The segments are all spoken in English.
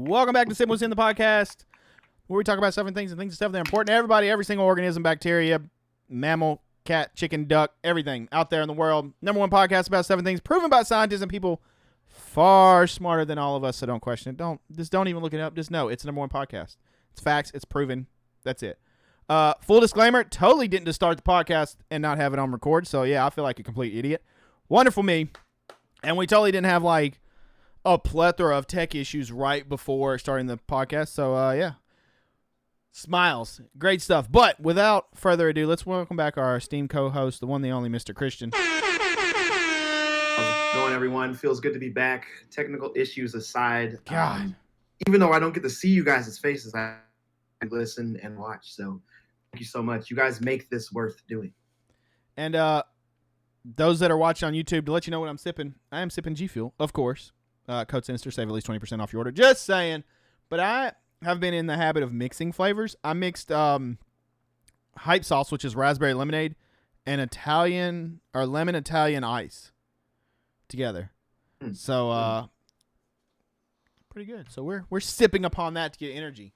Welcome back to Sippin With Sin, the podcast, where we talk about stuff and things and stuff that are important to everybody, every single organism, bacteria, mammal, cat, chicken, duck, everything out there in the world. Number one podcast about stuff and things proven by scientists and people far smarter than all of us, so don't question it. Don't even look it up. Just know it's the number one podcast. It's facts. It's proven. That's it. Full disclaimer, totally didn't just start the podcast and not have it on record, so yeah, I feel like a complete idiot. Wonderful me. And we totally didn't have like a plethora of tech issues right before starting the podcast. So, yeah. Smiles. Great stuff. But without further ado, let's welcome back our esteemed co-host, the one, the only Mr. Christian. How's it going, everyone? Feels good to be back. Technical issues aside. God. Even though I don't get to see you guys' faces, I listen and watch. So thank you so much. You guys make this worth doing. And those that are watching on YouTube, to let you know what I'm sipping, I am sipping GFUEL, of course. Code Sinister, save at least 20% off your order. Just saying. But I have been in the habit of mixing flavors. I mixed hype sauce, which is raspberry lemonade, and Italian or lemon Italian ice together. So pretty good. So we're sipping upon that to get energy.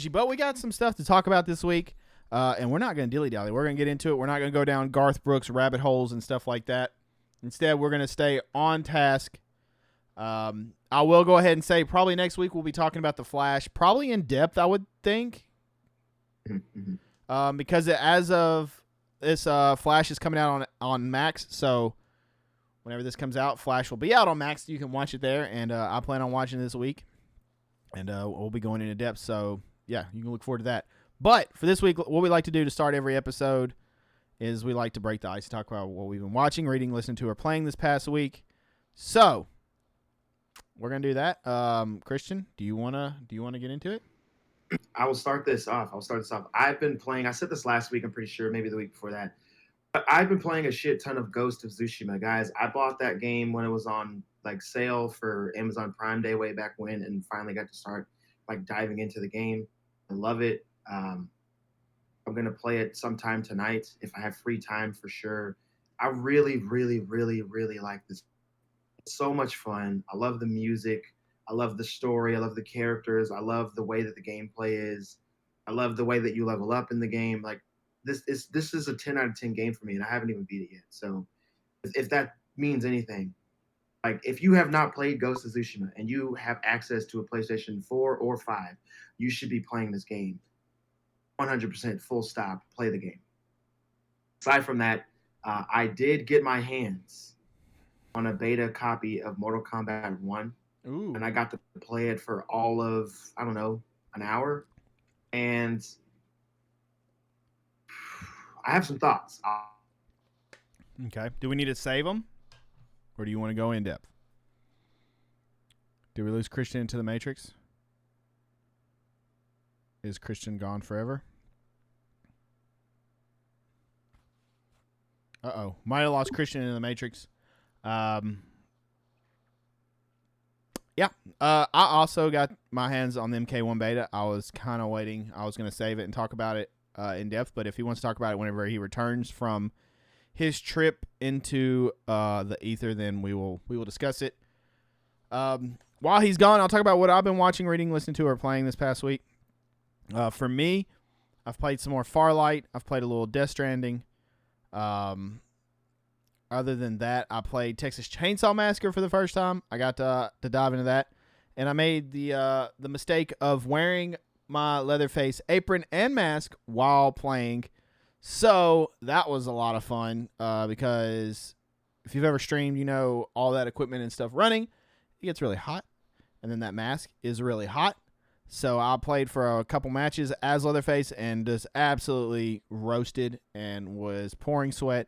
But we got some stuff to talk about this week. And we're not going to dilly-dally. We're going to get into it. We're not going to go down Garth Brooks rabbit holes and stuff like that. Instead, we're going to stay on task. I will go ahead and say probably next week we'll be talking about The Flash, probably in depth, I would think. Because as of this, Flash is coming out on Max, so whenever this comes out, Flash will be out on Max. You can watch it there, and I plan on watching it this week, and we'll be going into depth. So yeah, you can look forward to that. But for this week, what we like to do to start every episode is we like to break the ice and talk about what we've been watching, reading, listening to, or playing this past week. So we're gonna do that. Christian, do you wanna get into it? I will start this off. I've been playing. I said this last week. I'm pretty sure, maybe the week before that. But I've been playing a shit ton of Ghost of Tsushima, guys. I bought that game when it was on like sale for Amazon Prime Day way back when, and finally got to start like diving into the game. I love it. I'm going to play it sometime tonight if I have free time for sure. I really, really, really, really like this. It's so much fun. I love the music. I love the story. I love the characters. I love the way that the gameplay is. I love the way that you level up in the game. Like this is a 10 out of 10 game for me, and I haven't even beat it yet. So if that means anything, like if you have not played Ghost of Tsushima and you have access to a PlayStation 4 or 5, you should be playing this game. 100% full stop, play the game. Aside from that, I did get my hands on a beta copy of Mortal Kombat 1. Ooh. And I got to play it for all of, I don't know, an hour. And I have some thoughts. Okay. Do we need to save them? Or do you want to go in depth? Did we lose Christian into the Matrix? Is Christian gone forever? Uh-oh. Might have lost Christian in the Matrix. Yeah. I also got my hands on the MK1 beta. I was kind of waiting. I was going to save it and talk about it in depth, but if he wants to talk about it whenever he returns from his trip into the ether, then we will discuss it. While he's gone, I'll talk about what I've been watching, reading, listening to, or playing this past week. For me, I've played some more Farlight. I've played a little Death Stranding. Other than that, I played Texas Chainsaw Massacre for the first time. I got to dive into that, and I made the mistake of wearing my Leatherface apron and mask while playing. So that was a lot of fun because if you've ever streamed, you know all that equipment and stuff running, it gets really hot, and then that mask is really hot. So I played for a couple matches as Leatherface and just absolutely roasted and was pouring sweat.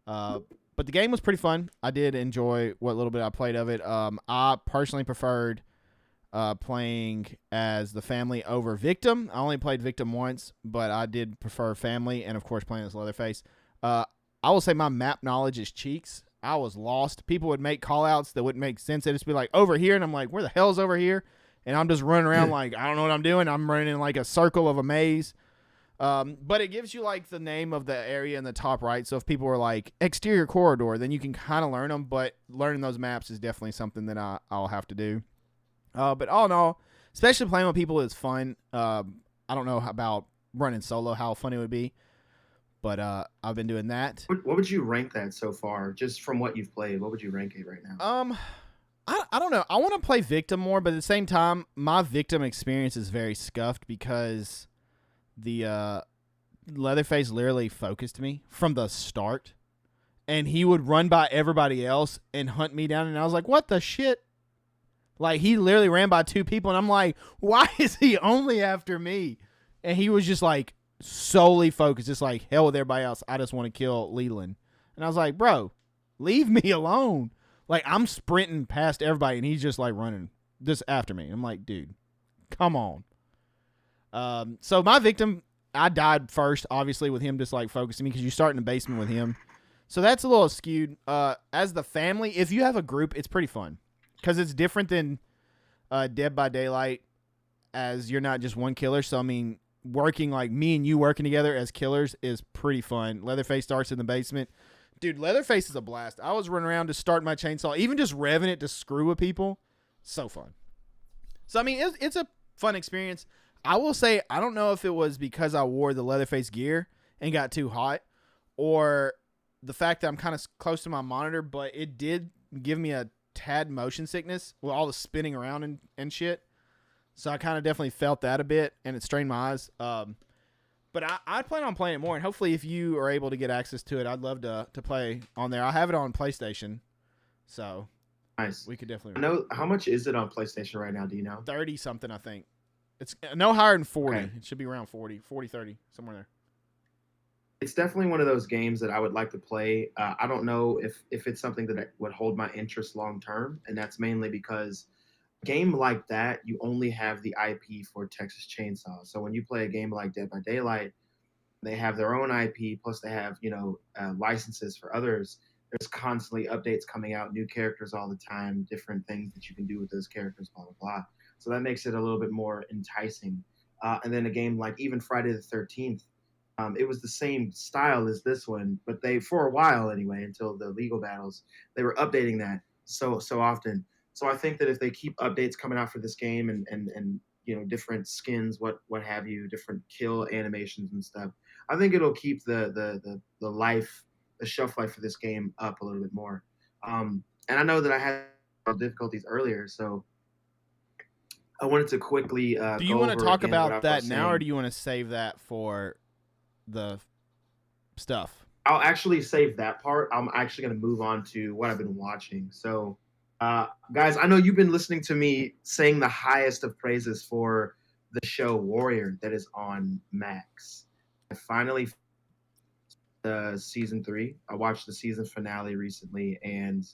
But the game was pretty fun. I did enjoy what little bit I played of it. I personally preferred playing as the family over Victim. I only played Victim once, but I did prefer family and, of course, playing as Leatherface. I will say my map knowledge is cheeks. I was lost. People would make call-outs that wouldn't make sense. They'd just be like, over here, and I'm like, where the hell's over here? And I'm just running around like, I don't know what I'm doing. I'm running in like a circle of a maze. But it gives you like the name of the area in the top right. So if people were like exterior corridor, then you can kind of learn them. But learning those maps is definitely something that I'll have to do. But all in all, especially playing with people is fun. I don't know about running solo, how fun it would be, but I've been doing that. What would you rank that so far? Just from what you've played, what would you rank it right now? I don't know. I want to play victim more, but at the same time, my victim experience is very scuffed because the Leatherface literally focused me from the start, and he would run by everybody else and hunt me down, and I was like, what the shit? Like, he literally ran by two people, and I'm like, why is he only after me? And he was just like solely focused, just like, hell with everybody else. I just want to kill Leland. And I was like, bro, leave me alone. Like, I'm sprinting past everybody, and he's just like running just after me. I'm like, dude, come on. So my victim, I died first, obviously, with him just like focusing me because you start in the basement with him. So that's a little skewed. As the family, if you have a group, it's pretty fun because it's different than Dead by Daylight, as you're not just one killer. So I mean, working like me and you working together as killers is pretty fun. Leatherface starts in the basement. Dude, Leatherface is a blast. I was running around to start my chainsaw, even just revving it to screw with people. So fun. So I mean, it's a fun experience. I will say, I don't know if it was because I wore the Leatherface gear and got too hot, or the fact that I'm kind of close to my monitor, but it did give me a tad motion sickness with all the spinning around and shit. So I kind of definitely felt that a bit, and it strained my eyes. But I plan on playing it more, and hopefully if you are able to get access to it, I'd love to play on there. I have it on PlayStation, so Nice. we could I definitely know how much is it on PlayStation right now? Do you know? 30 something, I think. It's no higher than 40. Okay. It should be around 40, 30, somewhere there. It's definitely one of those games that I would like to play. I don't know if it's something that would hold my interest long term, and that's mainly because a game like that, you only have the IP for Texas Chainsaw. So when you play a game like Dead by Daylight, they have their own IP, plus they have licenses for others. There's constantly updates coming out, new characters all the time, different things that you can do with those characters, blah blah blah. So that makes it a little bit more enticing. And then a game like even Friday the 13th, it was the same style as this one, but they, for a while anyway, until the legal battles, they were updating that so often. So I think that if they keep updates coming out for this game and different skins, what have you, different kill animations and stuff, I think it'll keep the life, the shelf life for this game up a little bit more. And I know that I had difficulties earlier, so I wanted to quickly Do you go want to over talk again what about I that was now, or saying. do you want to save that for the stuff? I'll actually save that part. I'm actually going to move on to what I've been watching. So, guys, I know you've been listening to me saying the highest of praises for the show Warrior that is on Max. I finally the season 3. I watched the season finale recently, and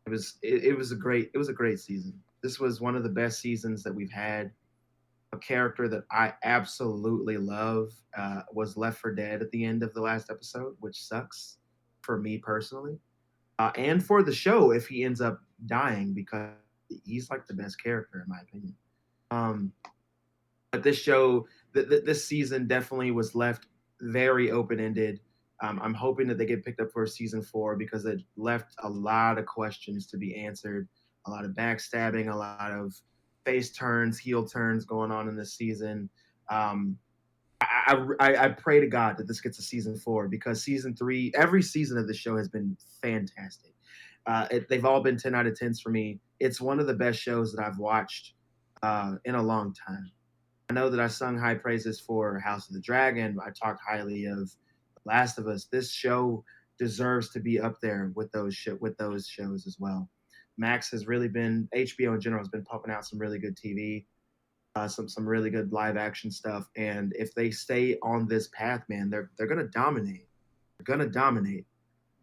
it was a great season. This was one of the best seasons that we've had. A character that I absolutely love was left for dead at the end of the last episode, which sucks for me personally, and for the show if he ends up dying, because he's like the best character in my opinion. Um, but this show, this season definitely was left very open ended. I'm hoping that they get picked up for season 4 because it left a lot of questions to be answered, a lot of backstabbing, a lot of face turns, heel turns going on in this season. Um, I pray to God that this gets a season 4, because season 3, every season of the show has been fantastic. They've all been 10 out of 10s for me. It's one of the best shows that I've watched in a long time. I know that I sung high praises for House of the Dragon. I talked highly of The Last of Us. This show deserves to be up there with with those shows as well. Max has really been, HBO in general has been pumping out some really good TV, some really good live action stuff. And if they stay on this path, man, they're gonna dominate. They're gonna dominate,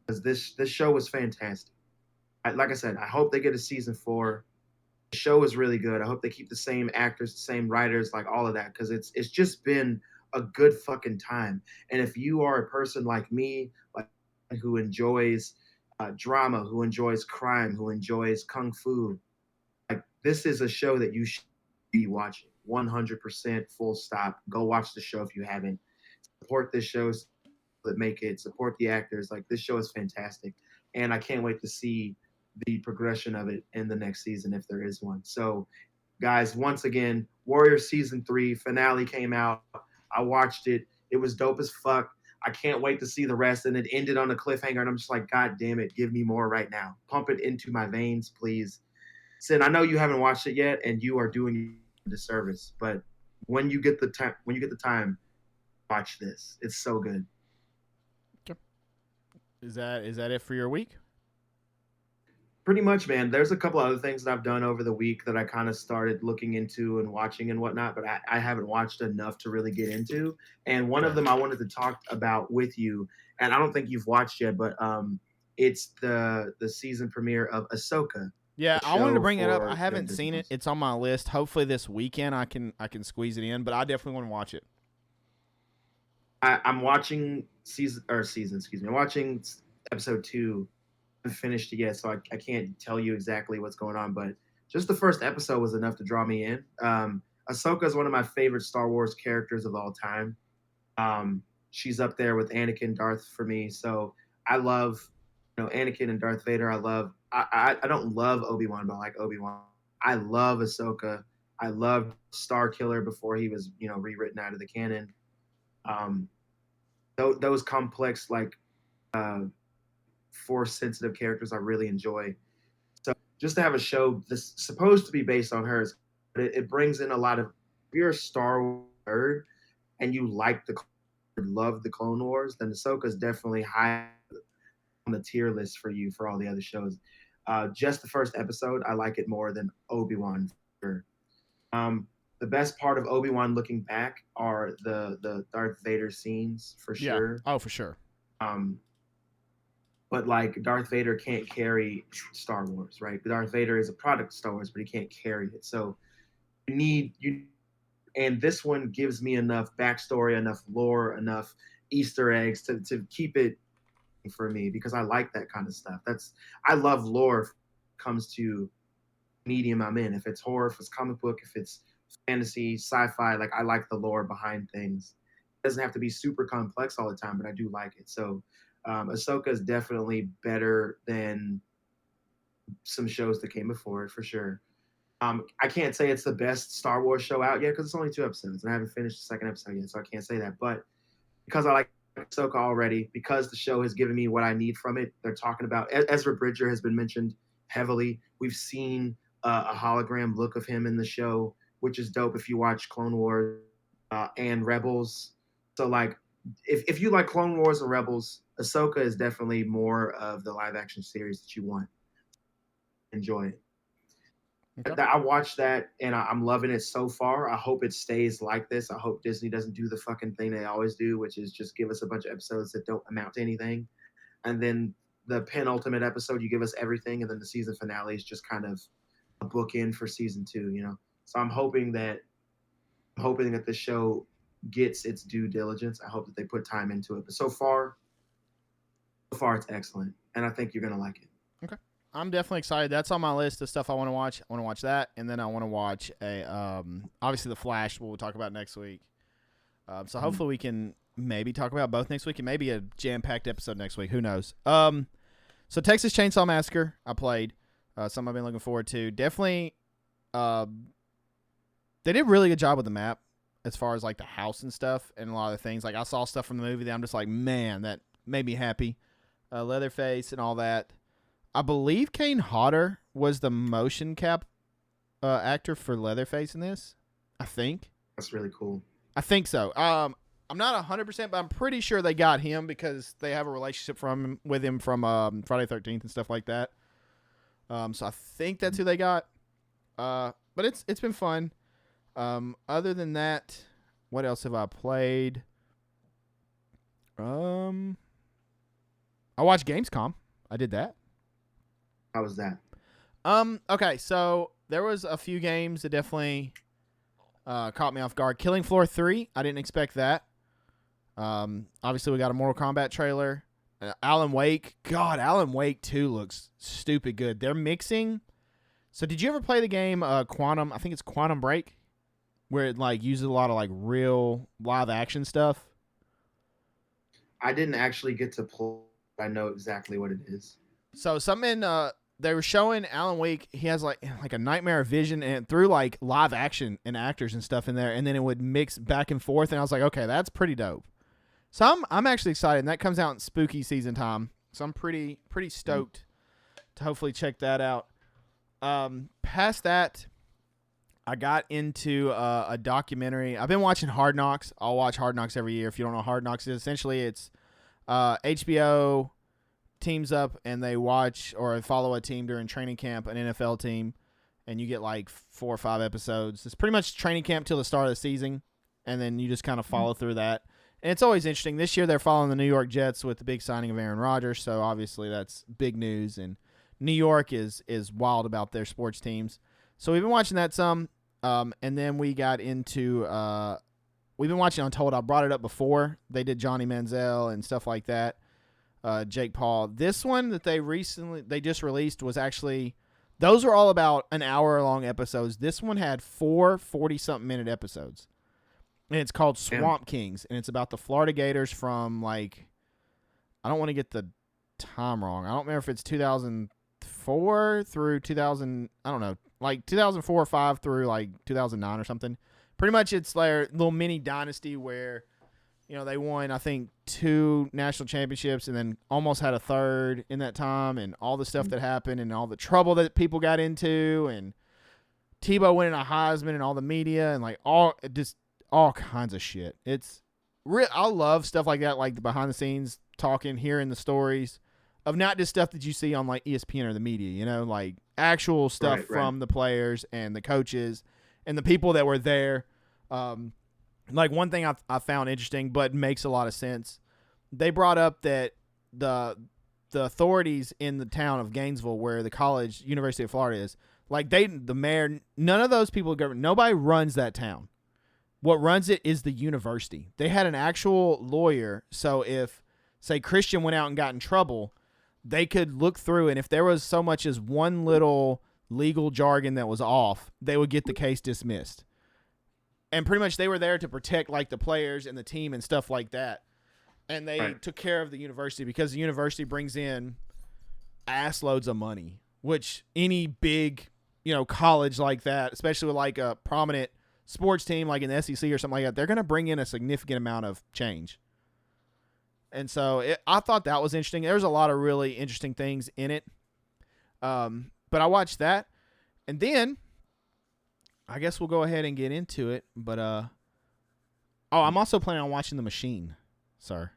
because this show was fantastic. Like I said, I hope they get a season 4. The show is really good. I hope they keep the same actors, the same writers, like all of that, because it's just been a good fucking time. And if you are a person like me, like who enjoys drama, who enjoys crime, who enjoys kung fu, like this is a show that you should be watching. 100% full stop. Go watch the show if you haven't. Support this show that make it. Support the actors. Like this show is fantastic, and I can't wait to see the progression of it in the next season if there is one. So, guys, once again, Warrior season 3 finale came out. I watched it. It was dope as fuck. I can't wait to see the rest. And it ended on a cliffhanger, and I'm just like, God damn it, give me more right now. Pump it into my veins, please. Sin, I know you haven't watched it yet, and you are doing a disservice. But when you get the time, watch this. It's so good. Is that it for your week? Pretty much, man. There's a couple other things that I've done over the week that I kind of started looking into and watching and whatnot, but I haven't watched enough to really get into. And one of them I wanted to talk about with you, and I don't think you've watched yet, but it's the season premiere of Ahsoka. Yeah, I wanted to bring it up. I haven't seen it. It's on my list. Hopefully this weekend I can squeeze it in, but I definitely want to watch it. I'm watching I'm watching episode 2. I haven't finished it yet, so I can't tell you exactly what's going on, but just the first episode was enough to draw me in. Ahsoka is one of my favorite Star Wars characters of all time. She's up there with Anakin, Darth for me. So I love, Anakin and Darth Vader. I don't love Obi-Wan, but I like Obi-Wan. I love Ahsoka. I loved Star Killer before he was, rewritten out of the canon. Those complex, force sensitive characters I really enjoy. So just to have a show that's supposed to be based on hers, it brings in a lot of, if you're a Star Wars nerd and you love the Clone Wars, then Ahsoka is definitely high on the tier list for you for all the other shows. Just the first episode, I like it more than Obi-Wan. The best part of Obi-Wan looking back are the Darth Vader scenes for sure. Oh, for sure. But Darth Vader can't carry Star Wars, right? Darth Vader is a product of Star Wars, but he can't carry it. So and this one gives me enough backstory, enough lore, enough Easter eggs to keep it for me, because I like that kind of stuff. I love lore if it comes to medium I'm in. If it's horror, if it's comic book, if it's fantasy, sci-fi, I like the lore behind things. It doesn't have to be super complex all the time, but I do like it. So Ahsoka is definitely better than some shows that came before it, for sure. I can't say it's the best Star Wars show out yet because it's only 2 episodes, and I haven't finished the second episode yet, so I can't say that. But because I like Ahsoka already, because the show has given me what I need from it, they're talking about Ezra Bridger has been mentioned heavily. We've seen a hologram look of him in the show, which is dope if you watch Clone Wars and Rebels. So if you like Clone Wars and Rebels, Ahsoka is definitely more of the live action series that you want. Enjoy it. Okay. I watched that and I'm loving it so far. I hope it stays like this. I hope Disney doesn't do the fucking thing they always do, which is just give us a bunch of episodes that don't amount to anything. And then the penultimate episode, you give us everything. And then the season finale is just kind of a bookend for season 2, So I'm hoping that the show gets its due diligence. I hope that they put time into it. But so far it's excellent. And I think you're going to like it. Okay. I'm definitely excited. That's on my list of stuff I want to watch. I want to watch that, and then I want to watch obviously The Flash, we'll talk about next week. So hopefully we can maybe talk about both next week, and maybe a jam-packed episode next week. Who knows? So Texas Chainsaw Massacre, I played. Something I've been looking forward to. Definitely, they did a really good job with the map as far as the house and stuff, and a lot of the things. I saw stuff from the movie that I'm just like, man, that made me happy. Leatherface and all that. I believe Kane Hodder was the motion cap actor for Leatherface in this. I think. That's really cool. I think so. I'm not 100%, but I'm pretty sure they got him because they have a relationship with him from Friday 13th and stuff like that. So I think that's who they got. But it's been fun. Other than that, what else have I played? I watched Gamescom. I did that. How was that? Okay, so there was a few games that definitely caught me off guard. Killing Floor 3, I didn't expect that. Obviously, we got a Mortal Kombat trailer. Alan Wake. God, Alan Wake 2 looks stupid good. They're mixing. So did you ever play the game Quantum? I think it's Quantum Break, where it uses a lot of real live action stuff. I didn't actually get to play. I know exactly what it is. So something they were showing Alan Wake. He has like a nightmare vision, and through like live action and actors and stuff in there, and then it would mix back and forth. And I was like, okay, that's pretty dope. So I'm actually excited. And that comes out in spooky season time, so I'm pretty stoked to hopefully check that out. Past that, I got into a documentary. I've been watching Hard Knocks. I'll watch Hard Knocks every year. If you don't know what Hard Knocks is, essentially it's HBO teams up and they watch or follow a team during training camp, an NFL team, and you get like 4 or 5 episodes. It's pretty much training camp till the start of the season, and then you just kind of follow through that. And it's always interesting. This year they're following the New York Jets with the big signing of Aaron Rodgers, so obviously that's big news, and New York is wild about their sports teams. So we've been watching that some, and then we got into we've been watching Untold. I brought it up before. They did Johnny Manziel and stuff like that. Jake Paul. This one that they just released was actually, those were all about an hour long episodes. This one had 4 40-something minute episodes. And it's called Swamp Kings, and it's about the Florida Gators from like, I don't want to get the time wrong. I don't remember if it's 2004 through 2000, I don't know, like 2004 or 5 through like 2009 or something. Pretty much it's their little mini dynasty where, you know, they won, I think, 2 national championships and then almost had a third in that time, and all the stuff that happened and all the trouble that people got into, and Tebow winning a Heisman and all the media and like all kinds of shit. It's real. I love stuff like that, like the behind the scenes talking, hearing the stories of not just stuff that you see on like ESPN or the media, you know, like actual stuff from the players and the coaches and the people that were there. Like one thing I found interesting, but makes a lot of sense. They brought up that the authorities in the town of Gainesville, where the college, University of Florida is, like the mayor, none of those people, nobody runs that town. What runs it is the university. They had an actual lawyer, so if, say, Christian went out and got in trouble, they could look through, and if there was so much as one little legal jargon that was off, they would get the case dismissed. And pretty much they were there to protect like the players and the team and stuff like that. And they took care of the university because the university brings in ass loads of money, which any big, you know, college like that, especially with like a prominent sports team like in the SEC or something like that, they're going to bring in a significant amount of change. And so I thought that was interesting. There was a lot of really interesting things in it. But I watched that, and then I guess we'll go ahead and get into it. But I'm also planning on watching The Machine, sir.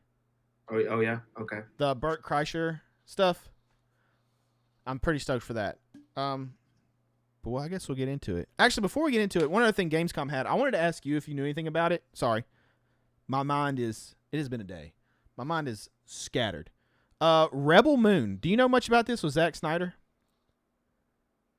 Oh yeah, okay. The Bert Kreischer stuff. I'm pretty stoked for that. But well, I guess we'll get into it. Actually, before we get into it, one other thing Gamescom had, I wanted to ask you if you knew anything about it. Sorry. It has been a day. My mind is scattered. Rebel Moon. Do you know much about this with Zack Snyder?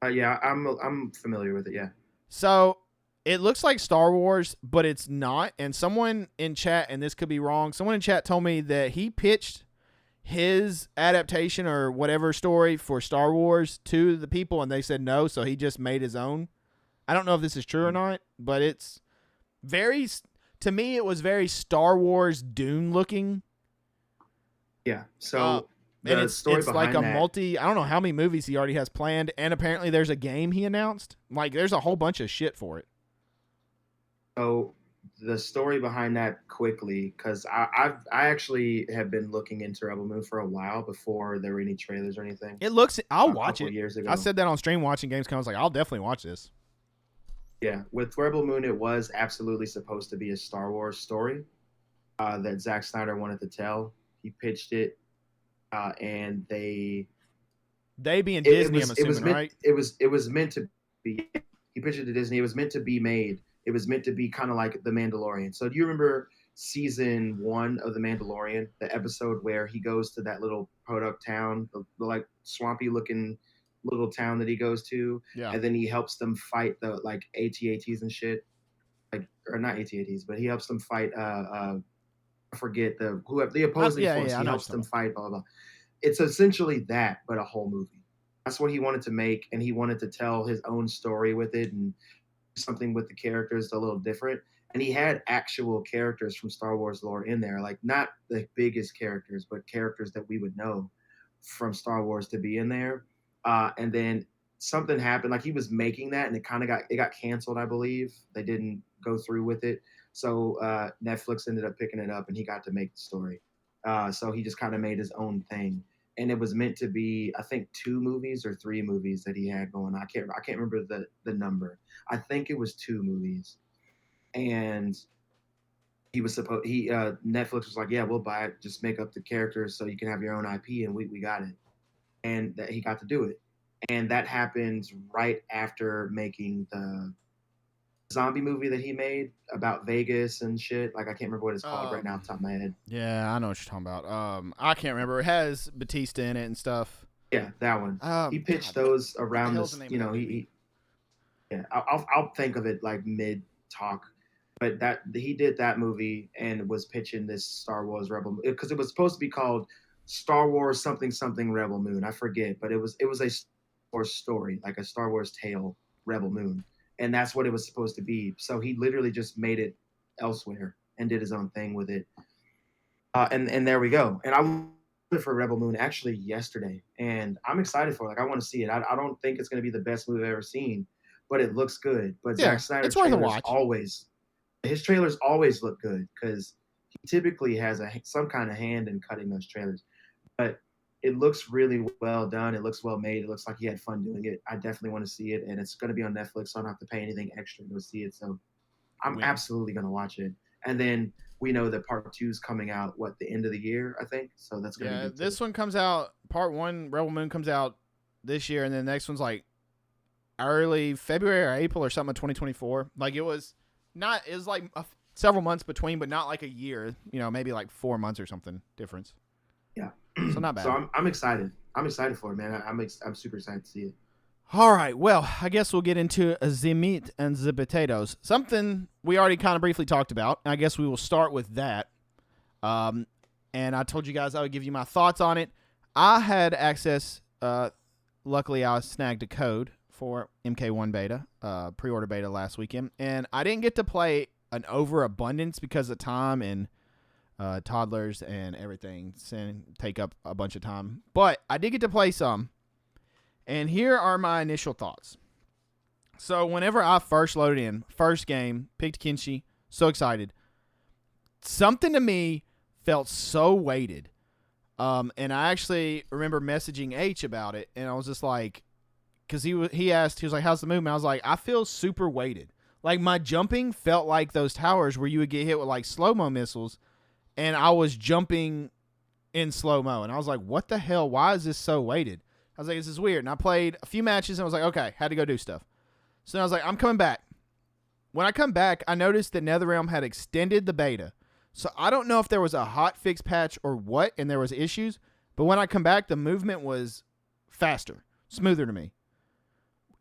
Yeah, I'm familiar with it, yeah. So, it looks like Star Wars, but it's not. And someone in chat, and this could be wrong, someone in chat told me that he pitched his adaptation or whatever story for Star Wars to the people, and they said no, so he just made his own. I don't know if this is true or not, but it's very, to me, it was very Star Wars Dune looking. Yeah, so and it's like a multi, I don't know how many movies he already has planned, and apparently there's a game he announced. Like, there's a whole bunch of shit for it. So the story behind that quickly, because I actually have been looking into Rebel Moon for a while before there were any trailers or anything. It looks, I'll watch it. Years ago. I said that on stream watching Gamescom. I was like, I'll definitely watch this. Yeah, with Rebel Moon, it was absolutely supposed to be a Star Wars story that Zack Snyder wanted to tell. He pitched it, and they being Disney, I'm assuming, right? It was meant to be. He pitched it to Disney. It was meant to be made. It was meant to be kind of like The Mandalorian. So do you remember season 1 of The Mandalorian, the episode where he goes to that little product town, the like swampy looking little town that he goes to, and then he helps them fight the like AT-ATs and shit, like, or not AT-ATs, but he helps them fight. I forget the opposing force. He helps them fight. Blah, blah blah. It's essentially that, but a whole movie. That's what he wanted to make, and he wanted to tell his own story with it and something with the characters a little different. And he had actual characters from Star Wars lore in there, like not the biggest characters, but characters that we would know from Star Wars to be in there. And then something happened. Like he was making that, and it got canceled. I believe they didn't go through with it. So Netflix ended up picking it up, and he got to make the story. So he just kind of made his own thing, and it was meant to be, I think, 2 movies or 3 movies that he had going. I can't remember the number. I think it was 2 movies, and he Netflix was like, yeah, we'll buy it. Just make up the characters so you can have your own IP, and we got it, and that he got to do it, and that happens right after making the zombie movie that he made about Vegas and shit. Like I can't remember what it's called right now off the top of my head. Yeah, I know what you're talking about. I can't remember. It has Batista in it and stuff. Yeah, that one. He pitched God, those what the around hell's this. the name You of know, that movie? yeah, I'll think of it like mid talk. But that he did that movie and was pitching this Star Wars Rebel because it was supposed to be called Star Wars something something Rebel Moon. I forget, but it was a Star Wars story, like a Star Wars tale, Rebel Moon, and that's what it was supposed to be. So he literally just made it elsewhere and did his own thing with it. And there we go. And I went for Rebel Moon actually yesterday, and I'm excited for it. Like I want to see it. I don't think it's going to be the best movie I've ever seen, but it looks good. But Yeah, Zack Snyder it's worth a trailers watch. always his trailers always look good because he typically has some kind of hand in cutting those trailers. But it looks really well done. It looks well made. It looks like he had fun doing it. I definitely want to see it, and it's going to be on Netflix, so I don't have to pay anything extra to see it. So I'm Win. absolutely going to watch it. And then we know that part 2 is coming out the end of the year, I think. So that's going to be good. This one comes out. Part 1, Rebel Moon, comes out this year, and then the next one's like early February or April or something of 2024. Like it was like several months between, but not like a year. You know, maybe like 4 months or something difference. Yeah. So not bad. So I'm excited. I'm excited for it, man. I'm super excited to see it. All right, well, I guess we'll get into the meat and the potatoes. Something we already kind of briefly talked about. I guess we will start with that. And I told you guys I would give you my thoughts on it. I had access. Luckily, I snagged a code for MK1 beta, pre-order beta last weekend, and I didn't get to play an overabundance because of time and toddlers and everything take up a bunch of time. But I did get to play some. And here are my initial thoughts. So whenever I first loaded in, first game, picked Kenshi, so excited. Something to me felt so weighted. And I actually remember messaging H about it, and I was just like, because he asked, he was like, how's the movement? I was like, I feel super weighted. Like my jumping felt like those towers where you would get hit with like slow-mo missiles, and I was jumping in slow-mo. And I was like, what the hell? Why is this so weighted? I was like, this is weird. And I played a few matches and I was like, okay, had to go do stuff. So then I was like, I'm coming back. When I come back, I noticed that NetherRealm had extended the beta. So I don't know if there was a hot fix patch or what, and there was issues. But when I come back, the movement was faster, smoother to me.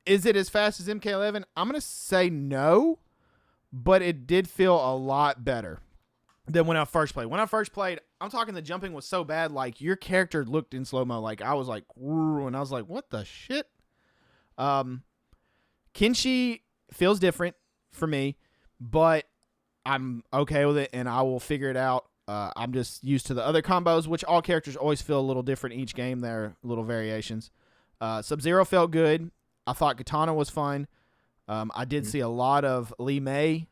Is it as fast as MK11? I'm going to say no, but it did feel a lot better than when I first played. When I first played, I'm talking the jumping was so bad, like your character looked in slow-mo. Like I was like, and I was like, what the shit? Kenshi feels different for me, but I'm okay with it, and I will figure it out. I'm just used to the other combos, which all characters always feel a little different each game. There are little variations. Sub-Zero felt good. I thought Katana was fun. I did see a lot of Lee May,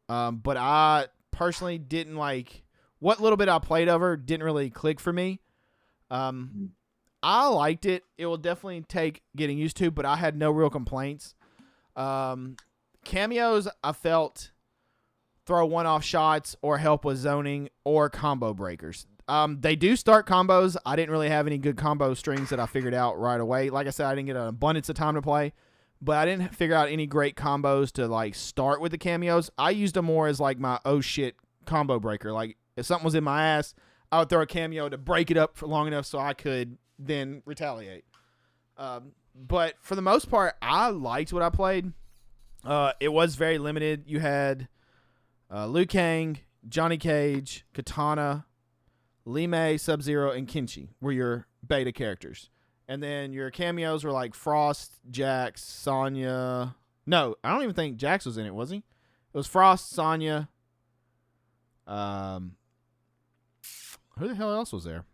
but I personally didn't like what little bit I played of her. Didn't really click for me. I liked it. It will definitely take getting used to, but I had no real complaints. Cameos, I felt throw one-off shots or help with zoning or combo breakers. They do start combos. I didn't really have any good combo strings that I figured out right away. Like I said, I didn't get an abundance of time to play, but I didn't figure out any great combos to like start with the cameos. I used them more as like my oh shit combo breaker. Like if something was in my ass, I would throw a cameo to break it up for long enough so I could then retaliate. But for the most part, I liked what I played. It was very limited. You had Liu Kang, Johnny Cage, Katana, Lee May, Sub-Zero, and Kenshi were your beta characters. And then your cameos were like Frost, Jax, Sonya. No, I don't even think Jax was in it, was he? It was Frost, Sonya. Who the hell else was there?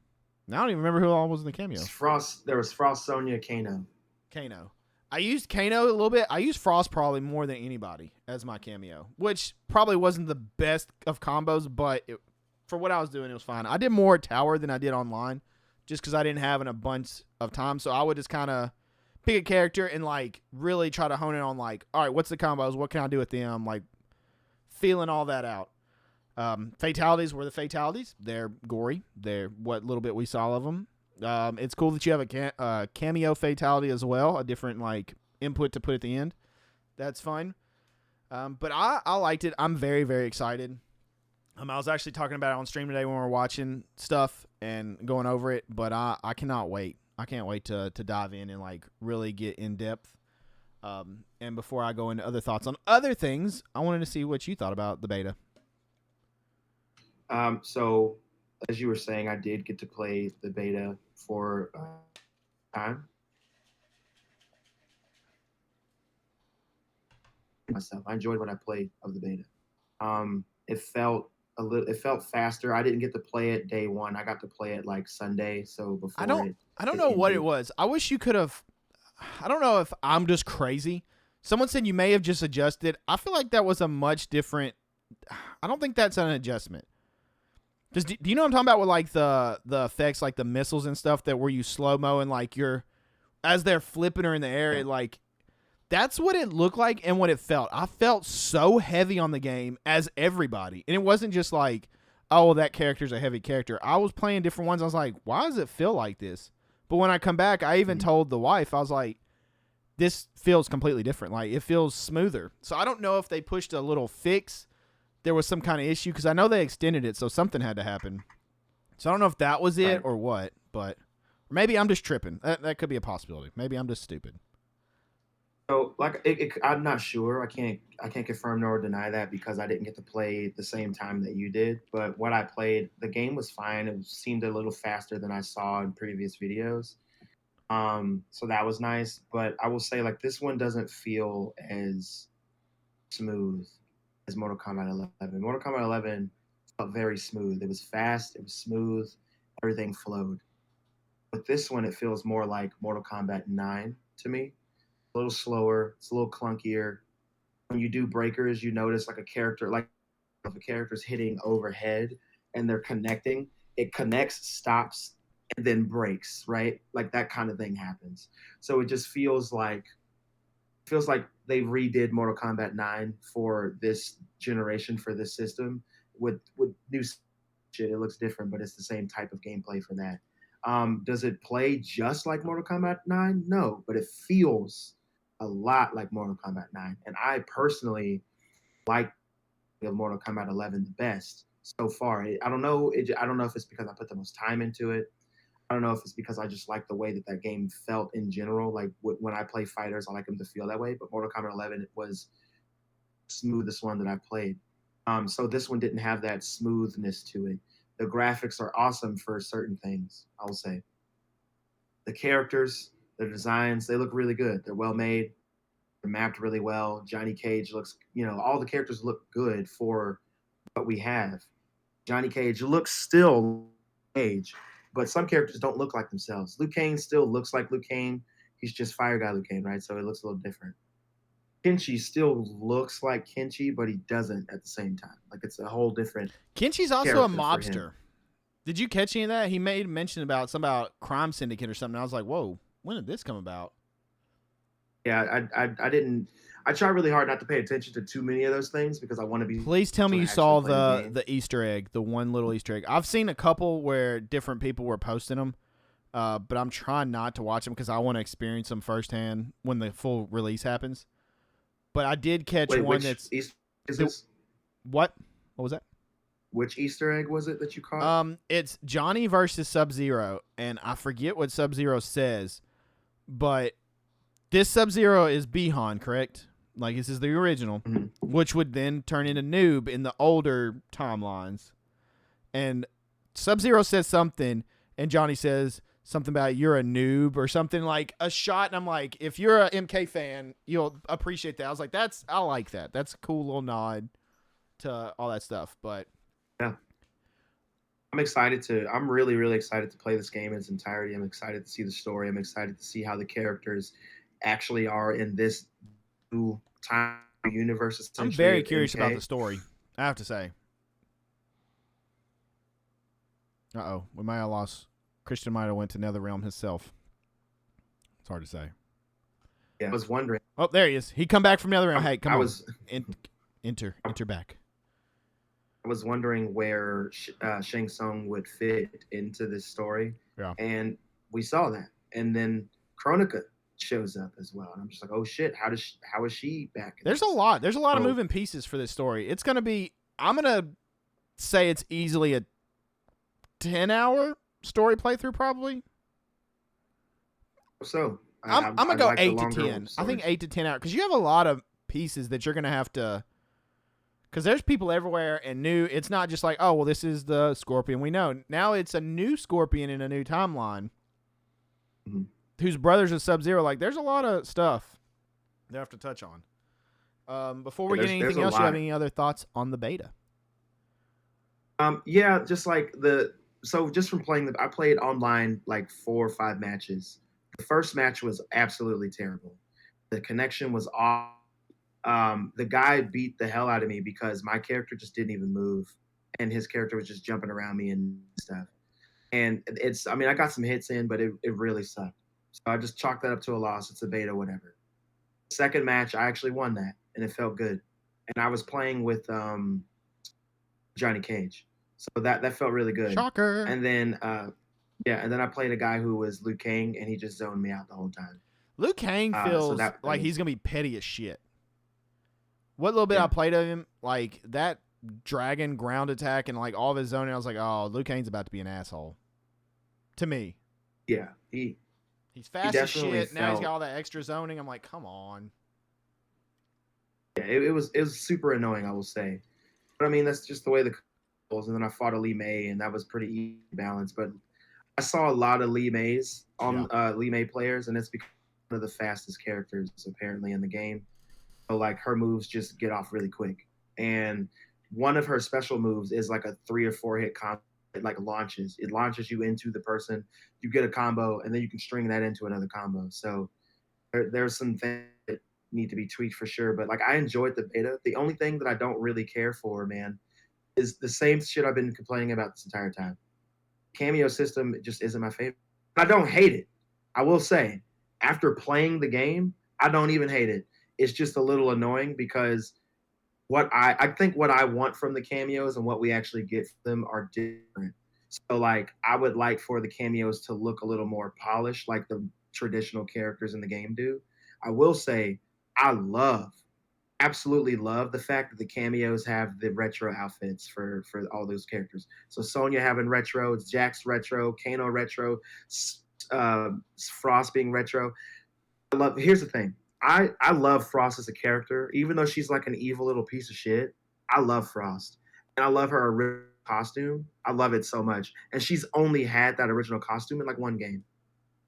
I don't even remember who all was in the cameo. Frost. There was Frost, Sonya, Kano. Kano. I used Kano a little bit. I used Frost probably more than anybody as my cameo, which probably wasn't the best of combos, but for what I was doing, it was fine. I did more tower than I did online just because I didn't have a bunch of time. So I would just kind of pick a character and like really try to hone in on like, all right, what's the combos? What can I do with them? Like feeling all that out. Fatalities were the fatalities. They're gory. They're what little bit we saw of them. It's cool that you have a cameo fatality as well, a different like input to put at the end. That's fun. But I liked it. I'm very, very excited. I was actually talking about it on stream today when we were watching stuff and going over it, but I cannot wait. I can't wait to dive in and like really get in depth. And before I go into other thoughts on other things, I wanted to see what you thought about the beta. So as you were saying, I did get to play the beta for time. Myself, I enjoyed what I played of the beta. It felt faster. I didn't get to play it day one. I got to play it like Sunday. So before I don't know what it was. I wish you could have. I don't know if I'm just crazy. Someone said you may have just adjusted. I feel like that was a much different. I don't think that's an adjustment. Do you know what I'm talking about with like the effects, like the missiles and stuff that where you slow mo and like you're as they're flipping her in the air, it like that's what it looked like and what it felt. I felt so heavy on the game as everybody, and it wasn't just like, oh, that character's a heavy character. I was playing different ones. I was like, why does it feel like this? But when I come back, I even told the wife, I was like, this feels completely different. Like it feels smoother. So I don't know if they pushed a little fix. There was some kind of issue because I know they extended it, so something had to happen. So I don't know if that was it or what, but maybe I'm just tripping. That could be a possibility. Maybe I'm just stupid. So like I'm not sure. I can't confirm nor deny that because I didn't get to play the same time that you did. But what I played, the game was fine. It seemed a little faster than I saw in previous videos. So that was nice. But I will say like this one doesn't feel as smooth as Mortal Kombat 11. Mortal Kombat 11 felt very smooth. It was fast. It was smooth. Everything flowed. But this one, it feels more like Mortal Kombat 9 to me. A little slower. It's a little clunkier. When you do breakers, you notice like a character, like if a character's hitting overhead and they're connecting, it connects, stops, and then breaks, right? Like that kind of thing happens. So it just feels like they redid Mortal Kombat 9 for this generation, for this system with new shit. It looks different, but it's the same type of gameplay for that. Does it play just like Mortal Kombat 9? No, but it feels a lot like Mortal Kombat 9. And I personally like Mortal Kombat 11 the best so far. I don't know if it's because I put the most time into it. I don't know if it's because I just like the way that game felt in general. Like when I play fighters, I like them to feel that way. But Mortal Kombat 11, it was the smoothest one that I played. So this one didn't have that smoothness to it. The graphics are awesome for certain things, I will say. The characters, the designs, they look really good. They're well made. They're mapped really well. Johnny Cage looks, all the characters look good for what we have. Johnny Cage looks still Cage, but some characters don't look like themselves. Liu Kang still looks like Liu Kang. He's just Fire Guy Liu Kang, right? So it looks a little different. Kenshi still looks like Kenshi, but he doesn't at the same time. Like it's a whole different. Kenshi's also a mobster. Did you catch any of that? He made mention about Crime Syndicate or something. I was like, whoa, when did this come about? Yeah, I didn't. I try really hard not to pay attention to too many of those things because I want to be. Please tell me you saw the Easter egg, the one little Easter egg. I've seen a couple where different people were posting them, but I'm trying not to watch them because I want to experience them firsthand when the full release happens. But I did catch one that's. Is this? What? What was that? Which Easter egg was it that you caught? It's Johnny versus Sub-Zero, and I forget what Sub-Zero says, but this Sub-Zero is Bihan, correct? Like, this is the original, which would then turn into Noob in the older timelines. And Sub-Zero says something, and Johnny says something about you're a noob or something, like a shot, and I'm like, if you're a MK fan, you'll appreciate that. I was like, I like that. That's a cool little nod to all that stuff, but... Yeah. I'm really, really excited to play this game in its entirety. I'm excited to see the story. I'm excited to see how the characters actually are in this new time universe, I'm essentially, very of curious about MK. the story. I have to say. We might have lost. Christian might have went to NetherRealm himself. It's hard to say. Yeah, I was wondering. Oh, there he is. He come back from NetherRealm. Hey, come I on. was Enter back. I was wondering where Shang Tsung would fit into this story, Yeah. and we saw that. And then Chronica shows up as well, and I'm just like, oh shit, how is she back? There's a lot. There's a lot of moving pieces for this story. It's gonna be. I'm gonna say it's easily a 10-hour story playthrough, probably. So I'm gonna go like 8 to 10. I think 8 to 10 hours because you have a lot of pieces that you're gonna have to. Because there's people everywhere and new. It's not just like, oh well, this is the Scorpion we know. Now it's a new Scorpion in a new timeline. Mm-hmm. Whose brothers are Sub-Zero. Like, there's a lot of stuff they have to touch on. Before we get anything else, you have any other thoughts on the beta? Yeah, just like just from playing I played online like 4 or 5 matches. The first match was absolutely terrible. The connection was off. The guy beat the hell out of me because my character just didn't even move, and his character was just jumping around me and stuff. And I got some hits in, but it really sucked. So I just chalked that up to a loss. It's a beta, whatever. Second match, I actually won that, and it felt good. And I was playing with Johnny Cage, so that felt really good. Shocker. And then and then I played a guy who was Liu Kang, and he just zoned me out the whole time. Liu Kang feels like he's gonna be petty as shit. What little bit I played of him, like that dragon ground attack and like all of his zoning, I was like, oh, Liu Kang's about to be an asshole. To me. Yeah, he's fast as shit. Now he's got all that extra zoning. I'm like, come on. Yeah, it was super annoying, I will say. But I mean, that's just the way the goes. And then I fought a Lee May, and that was pretty balanced. But I saw a lot of Lee Mays on Lee May players, and it's because one of the fastest characters apparently in the game. So like her moves just get off really quick, and one of her special moves is like a 3 or 4 hit combo. It like launches. It launches you into the person. You get a combo, and then you can string that into another combo. So there's some things that need to be tweaked for sure. But like I enjoyed the beta. The only thing that I don't really care for, man, is the same shit I've been complaining about this entire time. Cameo system just isn't my favorite. I don't hate it. I will say, after playing the game, I don't even hate it. It's just a little annoying because I think what I want from the cameos and what we actually get from them are different. So like I would like for the cameos to look a little more polished like the traditional characters in the game do. I will say I absolutely love the fact that the cameos have the retro outfits for all those characters. So Sonya having retro, Jax retro, Kano retro, Frost being retro. Here's the thing. I love Frost as a character, even though she's like an evil little piece of shit. I love Frost, and I love her original costume. I love it so much, and she's only had that original costume in like one game.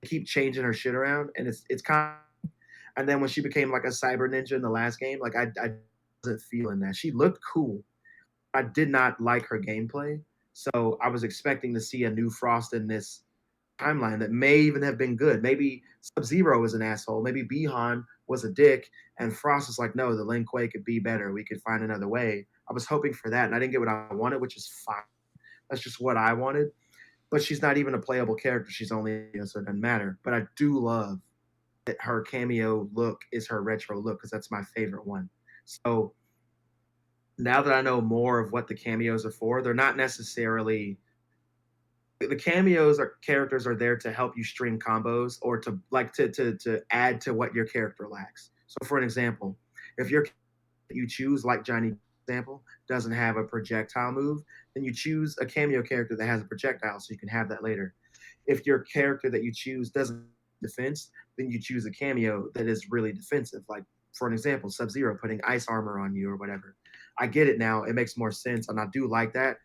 They keep changing her shit around, and it's kind of. And then when she became like a cyber ninja in the last game, like I wasn't feeling that. She looked cool. I did not like her gameplay, so I was expecting to see a new Frost in this timeline that may even have been good. Maybe Sub-Zero was an asshole. Maybe Bihan was a dick, and Frost was like, no, the Lin Kuei could be better. We could find another way. I was hoping for that, and I didn't get what I wanted, which is fine. That's just what I wanted. But she's not even a playable character. She's only, so it doesn't matter. But I do love that her cameo look is her retro look because that's my favorite one. So now that I know more of what the cameos are for, they're not necessarily the cameos or characters are there to help you string combos or to like to add to what your character lacks. So for an example, if you choose like Johnny example doesn't have a projectile move, then you choose a cameo character that has a projectile so you can have that later. If your character that you choose doesn't defense, then you choose a cameo that is really defensive. Like for an example, Sub-Zero putting ice armor on you or whatever. I get it now. It makes more sense, and I do like that.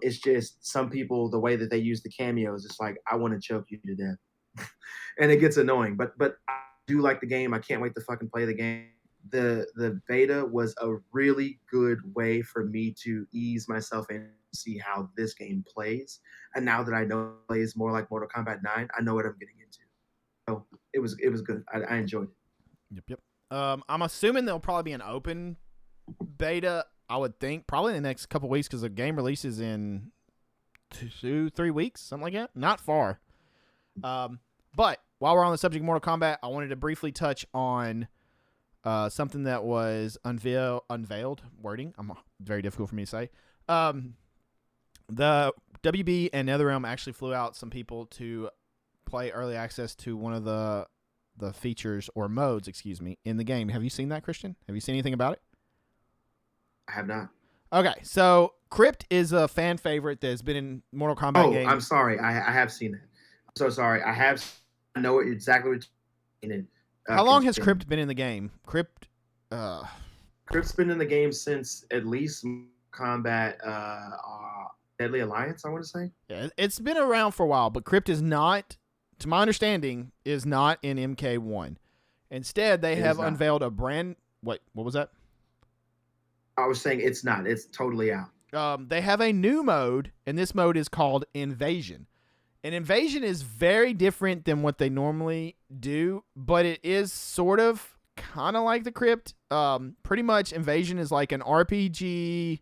It's just some people, the way that they use the cameos, it's like I want to choke you to death, and it gets annoying. But I do like the game. I can't wait to fucking play the game. The beta was a really good way for me to ease myself in see how this game plays. And now that I know it plays more like Mortal Kombat 9, I know what I'm getting into. So it was good. I enjoyed it. Yep. I'm assuming there'll probably be an open beta. I would think probably in the next couple weeks because the game releases in 2-3 weeks, something like that. Not far. But while we're on the subject of Mortal Kombat, I wanted to briefly touch on something that was unveiled. Wording, very difficult for me to say. The WB and NetherRealm actually flew out some people to play early access to one of the features or modes, in the game. Have you seen that, Christian? Have you seen anything about it? I have not. Okay, so Crypt is a fan favorite that's been in Mortal Kombat games. I'm sorry. I have seen that. I'm so sorry. I know exactly what you mean. How long has Crypt been in the game? Crypt's been in the game since at least Combat Deadly Alliance, I want to say. Yeah, it's been around for a while, but Crypt is not, to my understanding, is not in MK1. Instead, they have unveiled a brand... What was that? I was saying it's not. It's totally out. They have a new mode, and this mode is called Invasion. And Invasion is very different than what they normally do, but it is sort of kind of like the Crypt. Pretty much Invasion is like an RPG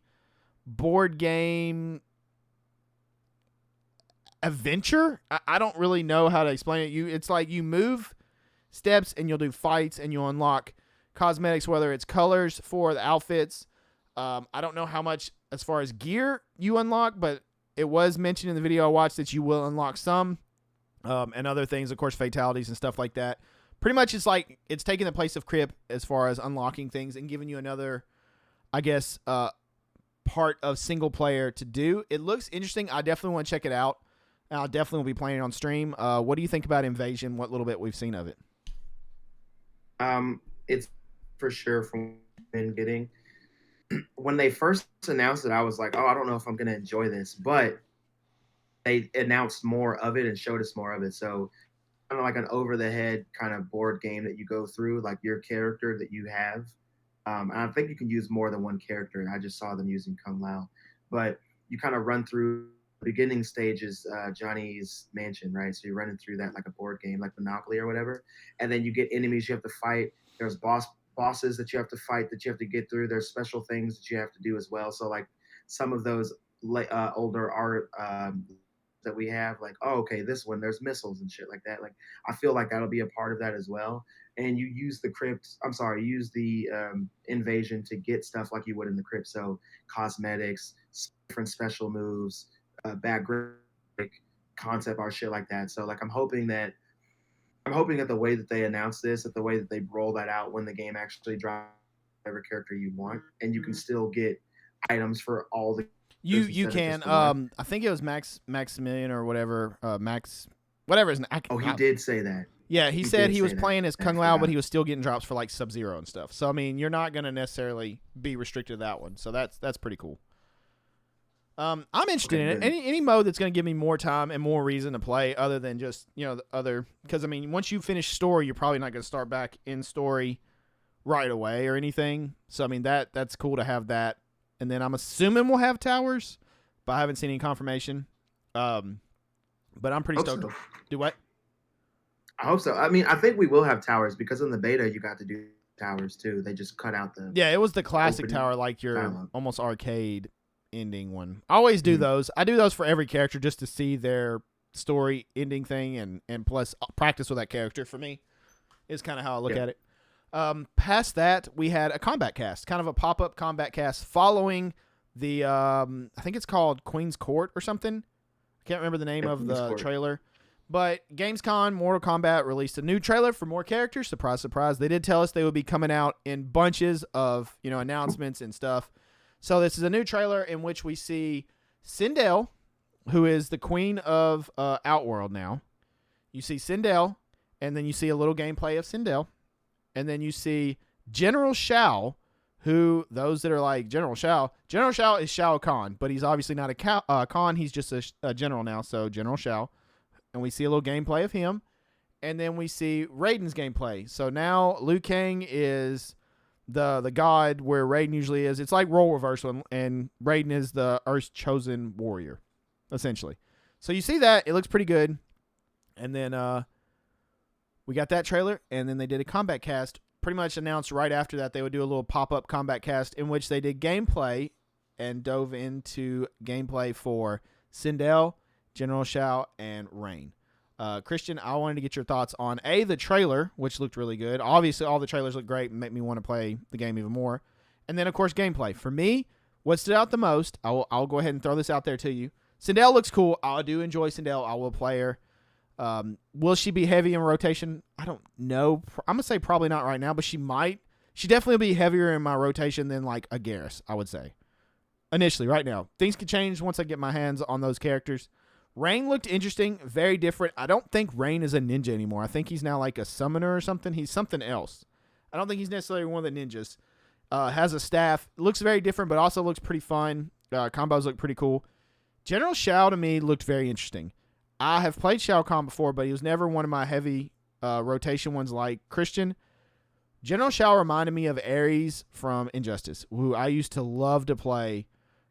board game adventure. I don't really know how to explain it. It's like you move steps and you'll do fights and you'll unlock cosmetics, whether it's colors for the outfits. I don't know how much as far as gear you unlock, but it was mentioned in the video I watched that you will unlock some and other things, of course, fatalities and stuff like that. Pretty much it's like it's taking the place of Crypt as far as unlocking things and giving you another, I guess, part of single player to do. It looks interesting. I definitely want to check it out. And I definitely will be playing it on stream. What do you think about Invasion? What little bit we've seen of it? It's for sure from been getting. When they first announced it, I was like, oh, I don't know if I'm going to enjoy this. But they announced more of it and showed us more of it. So kind of like an over-the-head kind of board game that you go through, like your character that you have. And I think you can use more than one character. I just saw them using Kung Lao. But you kind of run through the beginning stages, Johnny's mansion, right? So you're running through that like a board game, like Monopoly or whatever. And then you get enemies you have to fight. There's bosses that you have to fight, that you have to get through. There's special things that you have to do as well. So like some of those older art that we have, like, oh, okay, this one, there's missiles and shit like that. Like, I feel like that'll be a part of that as well. And you use the Invasion to get stuff like you would in the Crypt. So cosmetics, different special moves, background concept art, shit like that. So like I'm hoping that the way that they announce this, that the way that they roll that out when the game actually drops whatever character you want, and you can still get items for all the you can. I think it was Maximilian or whatever. Whatever his name. He did say that. Yeah, he said he was playing as Kung Lao, but he was still getting drops for like Sub-Zero and stuff. So I mean, you're not gonna necessarily be restricted to that one. So that's pretty cool. I'm interested in it. Any mode that's going to give me more time and more reason to play other than just, the other. Because, I mean, once you finish story, you're probably not going to start back in story right away or anything. So, I mean, that's cool to have that. And then I'm assuming we'll have towers, but I haven't seen any confirmation. But I'm pretty stoked. So. Do what? I hope so. I mean, I think we will have towers because in the beta, you got to do towers, too. They just cut out the... Yeah, it was the classic tower, like your dialogue. Almost arcade ending one. I always do those. I do those for every character just to see their story ending thing and plus practice with that character for me is kind of how I look at it. Past that, we had a Kombat Kast, kind of a pop-up Kombat Kast following the I think it's called Queen's Court or something. I can't remember the name of the trailer. But Gamescom Mortal Kombat released a new trailer for more characters. Surprise, surprise. They did tell us they would be coming out in bunches of, announcements and stuff. So this is a new trailer in which we see Sindel, who is the queen of Outworld now. You see Sindel, and then you see a little gameplay of Sindel. And then you see General Shao, who, those that are like General Shao is Shao Kahn, but he's obviously not a Kahn. He's just a general now, so General Shao. And we see a little gameplay of him. And then we see Raiden's gameplay. So now Liu Kang is the god where Raiden usually is. It's like role reversal, and Raiden is the Earth's chosen warrior, essentially. So you see that. It looks pretty good. And then we got that trailer, and then they did a Kombat Kast. Pretty much announced right after that they would do a little pop-up Kombat Kast in which they did gameplay and dove into gameplay for Sindel, General Shao, and Rain. Christian, I wanted to get your thoughts on the trailer, which looked really good. Obviously, all the trailers look great and make me want to play the game even more. And then, of course, gameplay. For me, what stood out the most, I'll go ahead and throw this out there to you. Sindel looks cool. I do enjoy Sindel. I will play her. Will she be heavy in rotation? I don't know. I'm going to say probably not right now, but she might. She definitely will be heavier in my rotation than like a Garrus, I would say. Initially, right now. Things could change once I get my hands on those characters. Rain looked interesting, very different. I don't think Rain is a ninja anymore. I think he's now like a summoner or something. He's something else. I don't think he's necessarily one of the ninjas. Has a staff. Looks very different, but also looks pretty fun. Combos look pretty cool. General Shao to me looked very interesting. I have played Shao Kahn before, but he was never one of my heavy rotation ones like Christian. General Shao reminded me of Ares from Injustice, who I used to love to play.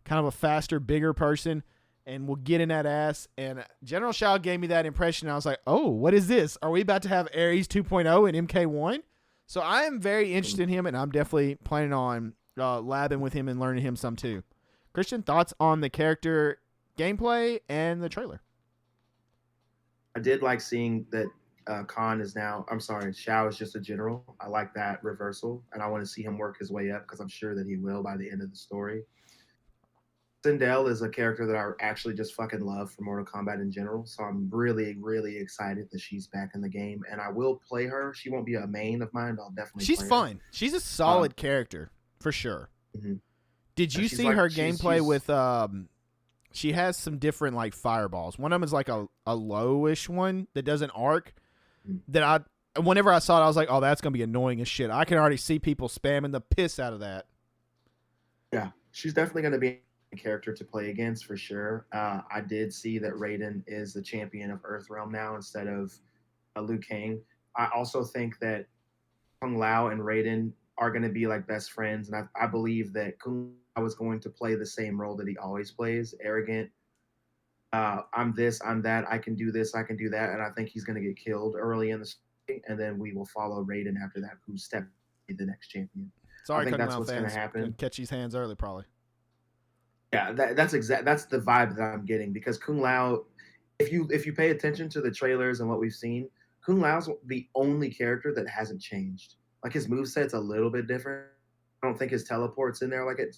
Kind of a faster, bigger person, and will get in that ass. And General Shao gave me that impression. I was like, oh, what is this? Are we about to have Ares 2.0 in MK1? So I am very interested in him, and I'm definitely planning on labbing with him and learning him some too. Christian, thoughts on the character gameplay and the trailer? I did like seeing that Shao is just a general. I like that reversal, and I want to see him work his way up because I'm sure that he will by the end of the story. Sindel is a character that I actually just fucking love for Mortal Kombat in general, so I'm really, really excited that she's back in the game, and I will play her. She won't be a main of mine, but I'll definitely She's play fun. her. She's a solid character, for sure. Mm-hmm. Did you see her gameplay with... she has some different like fireballs. One of them is like a lowish one that doesn't arc. That whenever I saw it, I was like, oh, that's going to be annoying as shit. I can already see people spamming the piss out of that. Yeah, she's definitely going to be a character to play against for sure. I did see that Raiden is the champion of Earthrealm now instead of Liu Kang. I also think that Kung Lao and Raiden are going to be like best friends, and I believe that Kung Lao is going to play the same role that he always plays, arrogant. I'm this, I'm that, I can do this, I can do that, and I think he's going to get killed early in the story, and then we will follow Raiden after that, who's stepped to be the next champion. Sorry, I think Kung that's Lao what's fans. going to happen. Catch his hands early, probably. Yeah, that's the vibe that I'm getting because Kung Lao, if you pay attention to the trailers and what we've seen, Kung Lao's the only character that hasn't changed. Like his moveset's a little bit different. I don't think his teleport's in there like it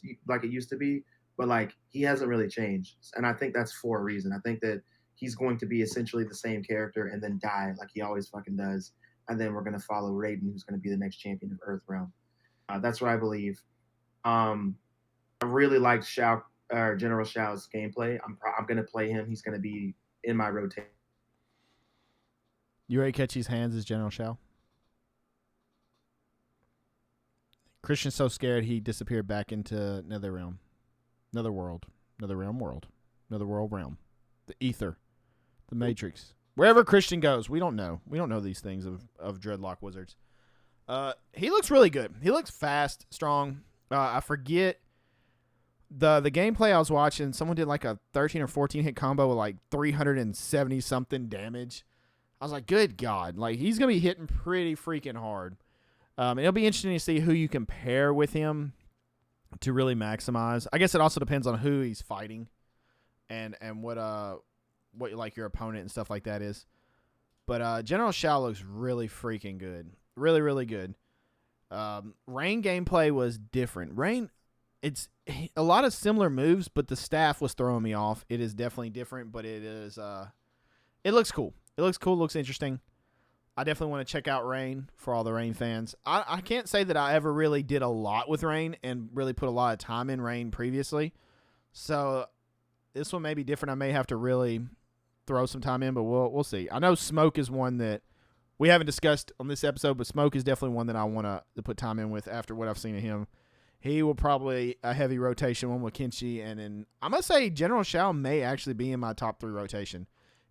used to be, but like he hasn't really changed. And I think that's for a reason. I think that he's going to be essentially the same character and then die like he always fucking does. And then we're going to follow Raiden, who's going to be the next champion of Earthrealm. That's what I believe. I really liked General Shao's gameplay. I'm going to play him. He's going to be in my rotation. You ready to catch his hands as General Shao? Christian's so scared he disappeared back into another realm. Another world. Another realm. The ether. The Matrix. Wherever Christian goes, we don't know. We don't know these things of Dreadlock Wizards. He looks really good. He looks fast, strong. I forget the gameplay I was watching. Someone did like a 13 or 14 hit combo with like 370 something damage. I was like, good God. Like he's going to be hitting pretty freaking hard. And it'll be interesting to see who you can pair with him to really maximize. I guess it also depends on who he's fighting and what like your opponent and stuff like that is. But General Shao looks really freaking good. Really, really good. Rain gameplay was different. Rain, it's a lot of similar moves, but the staff was throwing me off. It is definitely different, but it is it looks cool. It looks cool, looks interesting. I definitely want to check out Rain for all the Rain fans. I can't say that I ever really did a lot with Rain and really put a lot of time in Rain previously. So this one may be different. I may have to really throw some time in, but we'll see. I know Smoke is one that we haven't discussed on this episode, but Smoke is definitely one that I want to put time in with after what I've seen of him. He will probably a heavy rotation one with Kenshi, and then I'm going to say General Shao may actually be in my top 3 rotation.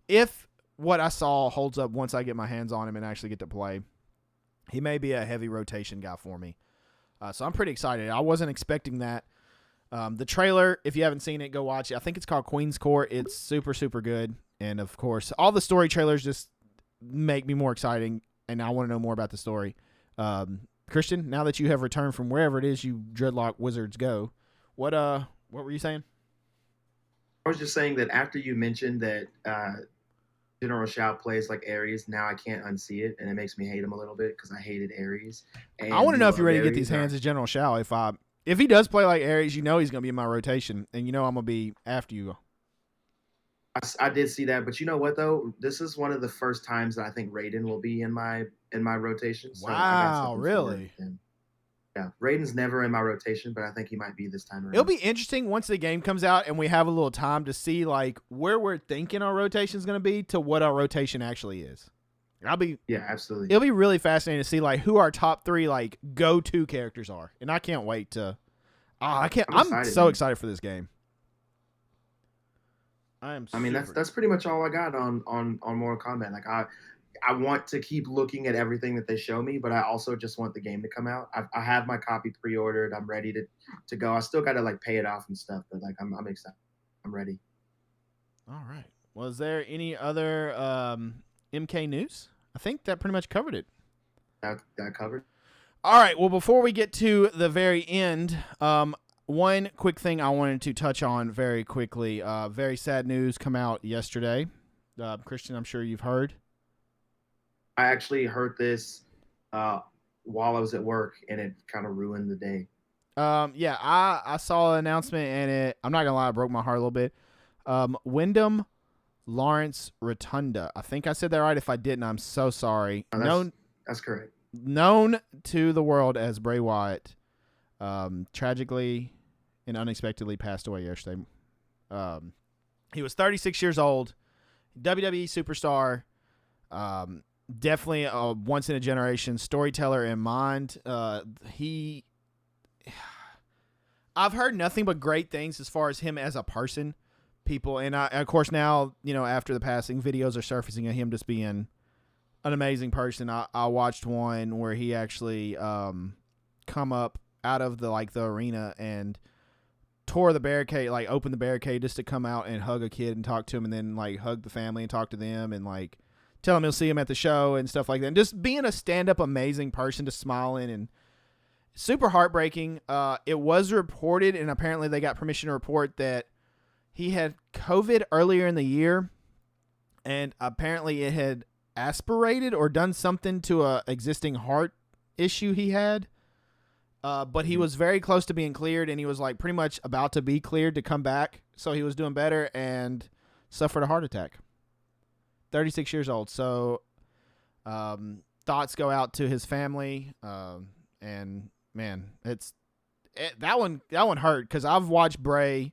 If what I saw holds up once I get my hands on him and actually get to play, he may be a heavy rotation guy for me. So I'm pretty excited. I wasn't expecting that. The trailer, if you haven't seen it, go watch it. I think it's called Queen's Court. It's super, super good. And, of course, all the story trailers just make me more exciting, and I want to know more about the story. Christian, now that you have returned from wherever it is you dreadlock wizards go, what were you saying? I was just saying that after you mentioned that General Shao plays like Ares, now I can't unsee it, and it makes me hate him a little bit because I hated Ares. And I want to know if you're ready to get Ares, these hands as General Shao. If he does play like Ares, you know he's going to be in my rotation, and you know I'm going to be after you. I did see that, but you know what though? This is one of the first times that I think Raiden will be in my rotation. So wow, really? Yeah, Raiden's never in my rotation, but I think he might be this time around. It'll be interesting once the game comes out and we have a little time to see like where we're thinking our rotation is going to be to what our rotation actually is. Yeah, absolutely. It'll be really fascinating to see like who our top 3 like go-to characters are, and I can't wait to. I'm so excited for this game. That's pretty much all I got on Mortal Kombat. Like I want to keep looking at everything that they show me, but I also just want the game to come out. I have my copy pre-ordered. I'm ready to go. I still got to like pay it off and stuff, but like I'm excited. I'm ready. All right. Was there any other MK news? I think that pretty much covered it. That covered. All right. Well, before we get to the very end, one quick thing I wanted to touch on very quickly. Very sad news come out yesterday. Christian, I'm sure you've heard. I actually heard this while I was at work, and it kind of ruined the day. Yeah, I saw an announcement, and I'm not gonna lie, it broke my heart a little bit. Wyndham Lawrence Rotunda. I think I said that right. If I didn't, I'm so sorry. That's correct. Known to the world as Bray Wyatt, tragically and unexpectedly passed away yesterday. He was 36 years old, WWE superstar. Definitely a once in a generation storyteller in mind. I've heard nothing but great things as far as him as a person. People, and of course now, after the passing, videos are surfacing of him just being an amazing person. I watched one where he actually come up out of the arena and tore the barricade, like opened the barricade just to come out and hug a kid and talk to him, and then like hug the family and talk to them and like tell him he'll see him at the show and stuff like that. And just being a stand-up amazing person, to smiling, and super heartbreaking. It was reported, and apparently they got permission to report that he had COVID earlier in the year, and apparently it had aspirated or done something to a existing heart issue he had. But he was very close to being cleared, and he was like pretty much about to be cleared to come back. So he was doing better and suffered a heart attack. 36 years old. So thoughts go out to his family. And man, that one hurt, because I've watched Bray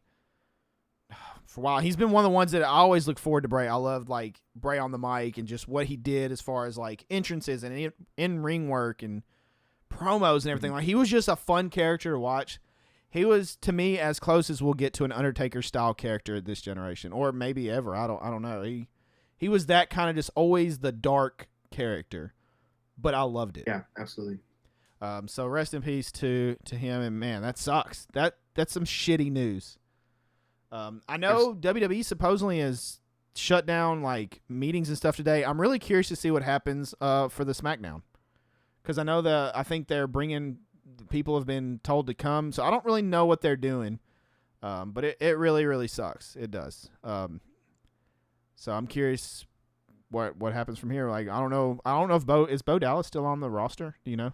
for a while. He's been one of the ones that I always look forward to. Bray. I loved like Bray on the mic and just what he did as far as like entrances and in ring work and promos and everything. Like, he was just a fun character to watch. He was, to me, as close as we'll get to an Undertaker style character this generation, or maybe ever. I don't know. He was that kind of just always the dark character, but I loved it. Yeah, absolutely. So rest in peace to him, and man, that sucks. That's some shitty news. I know WWE supposedly has shut down like meetings and stuff today. I'm really curious to see what happens for the SmackDown, because I think they're bringing, people have been told to come, so I don't really know what they're doing. But it really, really sucks. It does. So I'm curious what happens from here. Like, I don't know if Bo Dallas still on the roster? Do you know?